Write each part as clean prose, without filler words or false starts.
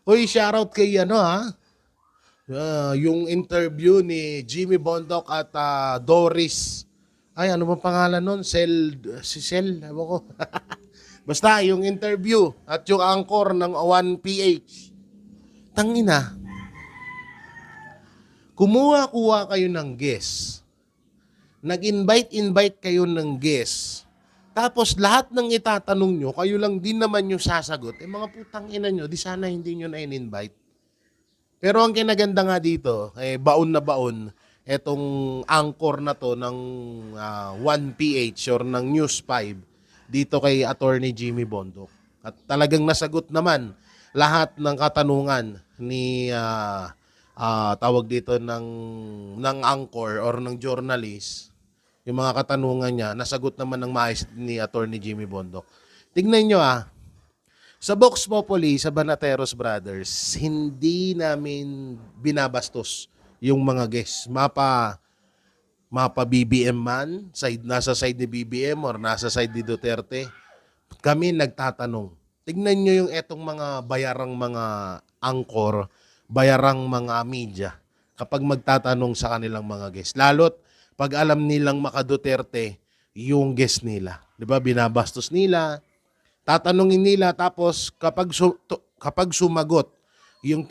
Uy, shoutout kay ano yung interview ni Jimmy Bondoc at Doris. Ay, ano bang pangalan nun? Si Sel, ewan ko. Basta, yung interview at yung anchor ng 1PH. Tangina, kumuha-kuha kayo ng guest. Nag-invite kayo ng guest. Tapos lahat ng itatanong nyo, kayo lang din naman yung sasagot. Eh mga putang ina nyo, di sana hindi nyo na in-invite. Pero ang kinaganda nga dito, baon na baon, etong anchor na to ng 1PH or ng News 5 dito kay Attorney Jimmy Bondoc. At talagang nasagot naman lahat ng katanungan ni tawag dito ng anchor or ng journalist. Yung mga katanungan niya, nasagot naman ng maayos ni Attorney Jimmy Bondoc. Tignan nyo sa Vox Populi, sa Banateros Brothers, hindi namin binabastos yung mga guests. Mapa BBM man, nasa side ni BBM or nasa side ni Duterte. Kami nagtatanong. Tignan nyo yung etong mga bayarang mga angkor, bayarang mga media kapag magtatanong sa kanilang mga guests. Lalo't pag alam nilang maka-Duterte yung guest nila. 'Di ba? Binabastos nila, tatanungin nila tapos kapag sumagot yung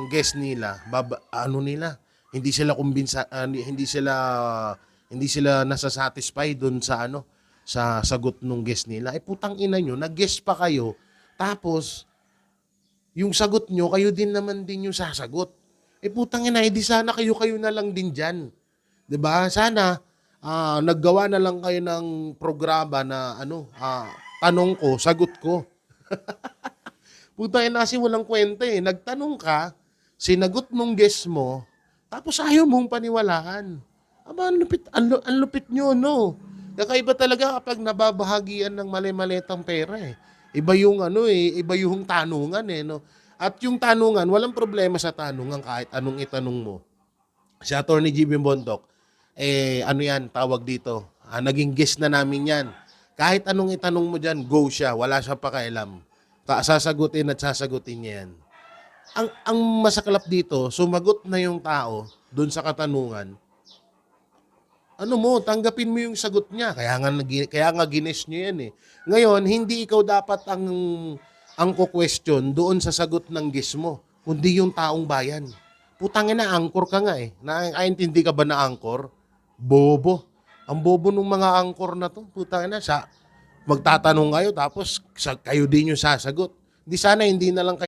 guest nila, ano nila, hindi sila kumbinsa, hindi sila nasa-satisfy doon sa sa sagot ng guest nila. Eh putang ina nyo, nag-guest pa kayo, tapos yung sagot nyo, kayo din naman din yung sasagot. Eh putang ina, hindi sana kayo na lang din dyan. 'Di ba? Sana naggawa na lang kayo ng programa na tanong ko, sagot ko. Puta ina kasi walang kwenta eh. Nagtanong ka, sinagot mong guess mo, tapos ayaw mong paniwalaan. Aba, ang lupit nyo, no? Kakaiba talaga kapag nababahagian ng mali-malitang pera eh. Iba yung iba yung tanungan eh, no? At yung tanungan, walang problema sa tanungan kahit anong itanong mo. Si Atty. Jimmy Bondoc, ano yan, tawag dito, naging guest na namin yan. Kahit anong itanong mo dyan, go siya, wala siya pakialam. Sasagutin at sasagutin niya yan. Ang masaklap dito, sumagot na yung tao doon sa katanungan, tanggapin mo yung sagot niya. Kaya nga gines niyo yan eh. Ngayon, hindi ikaw dapat ang question doon sa sagot ng guest mo, kundi yung taong bayan. Putangin na, angkor ka nga eh. Nakaintindi ka ba na angkor? Bobo. Ang bobo ng mga angkor na to. Putangin na, magtatanong kayo tapos kayo din yung sasagot. Hindi sana hindi na lang kayo